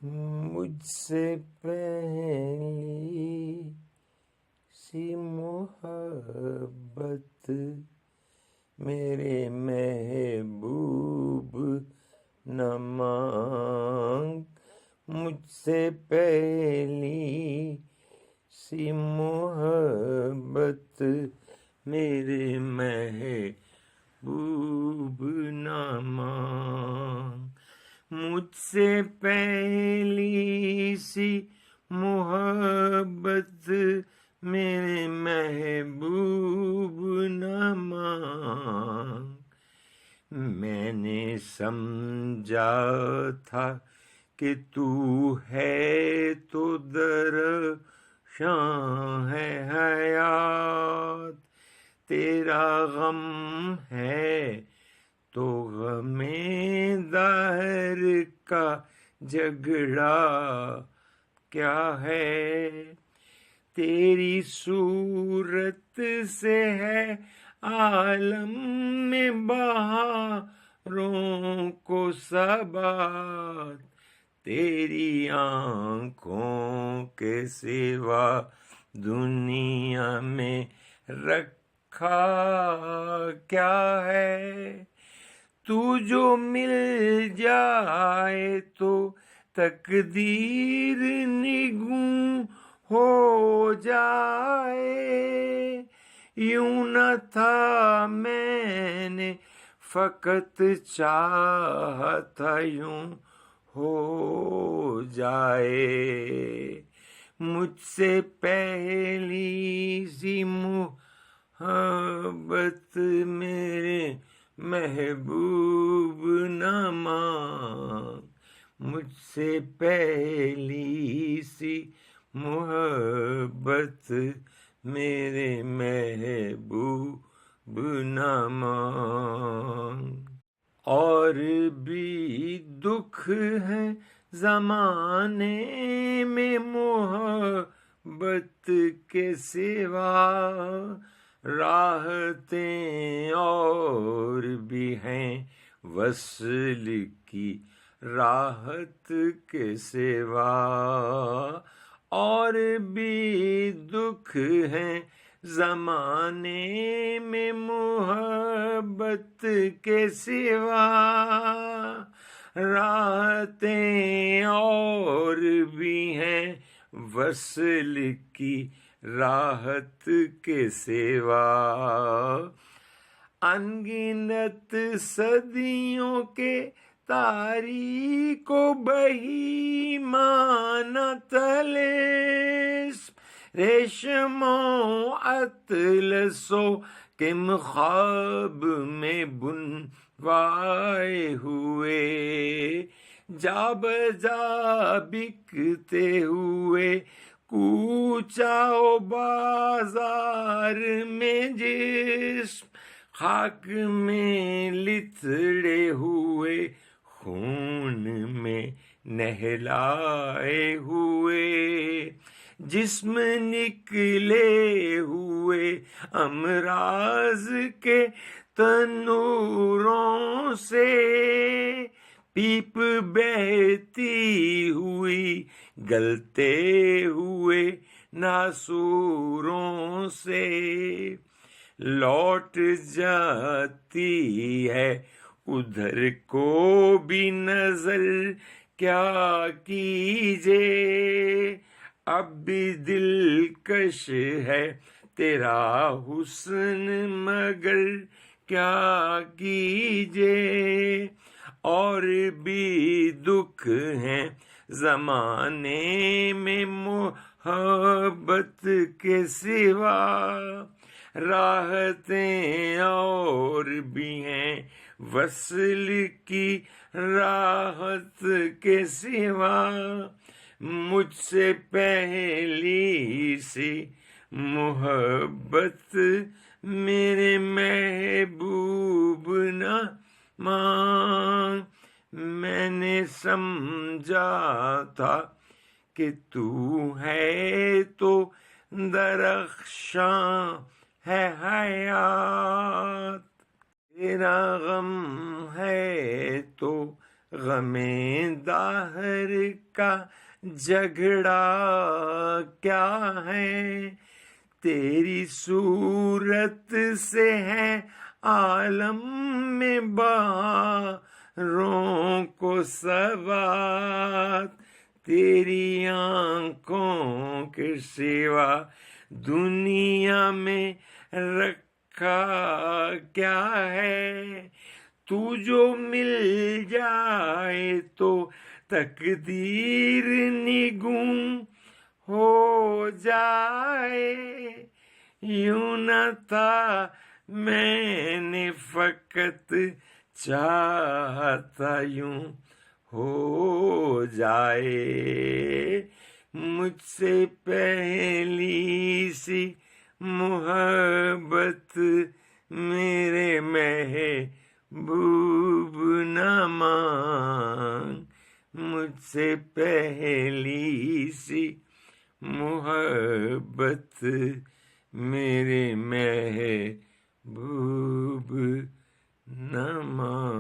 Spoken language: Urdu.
مجھ سے پہلی سی محبت میرے محبوب نہ مانگ، مجھ سے پہلی سی محبت میرے محبوب نہ مانگ، مجھ سے پہلی سی محبت میرے محبوب نہ مانگ۔ میں نے سمجھا تھا کہ تو ہے تو درخشاں ہے حیات، تیرا غم ہے تو غم دہر کا جھگڑا کیا ہے، تیری صورت سے ہے عالم میں بہاروں کو ثبات، تیری آنکھوں کے سوا دنیا میں رکھا کیا ہے، تو جو مل جائے تو تقدیر نگوں ہو جائے، یوں نہ تھا میں نے فقط چاہا تھا یوں ہو جائے، مجھ سے پہلی سی محبت میرے محبوب نہ مانگ، مجھ سے پہلی سی محبت میرے محبوب نہ مانگ۔ اور بھی دکھ ہیں زمانے میں محبت کے سوا، راحتیں اور بھی ہیں وصل کی راحت کے سوا، اور بھی دکھ ہیں زمانے میں محبت کے سوا، راحتیں اور بھی ہیں وصل کی راحت کے سوا، انگنت صدیوں کے تاریک و بہیمانہ طلسم، ریشم و اطلسوں کے خواب میں بنوائے ہوئے، جا بجا بکتے ہوئے کوچہ و بازار میں جسم، خاک میں لتڑے ہوئے خون میں نہلائے ہوئے، جسم نکلے ہوئے امراض کے تنوروں سے، پیپ بہتی ہوئی گلتے ہوئے ناسوروں سے، لوٹ جاتی ہے ادھر کو بھی نظر کیا کیجے، اب بھی دلکش ہے تیرا حسن مگر کیا کیجے، اور بھی دکھ ہیں زمانے میں محبت کے سوا، راحتیں اور بھی ہیں وصل کی راحت کے سوا، مجھ سے پہلی سی محبت میرے محبوب نہ مانگ، میں نے سمجھا تھا کہ تو ہے تو درخشاں ہے حیات، تیرا غم ہے تو غمیں داہر کا جھگڑا کیا ہے، تیری صورت سے ہے عالم میں بہاروں کو ثبات، تیری آنکھوں کے سوا دنیا میں رکھا کیا ہے، تو جو مل جائے تو تقدیر نگوں ہو جائے، یوں نہ تھا میں نے فقط چاہتا یوں ہو جائے، مجھ سے پہلی سی محبت میرے محبوب نہ مانگ، مجھ سے پہلی سی محبت میرے محبوب نہ مانگ۔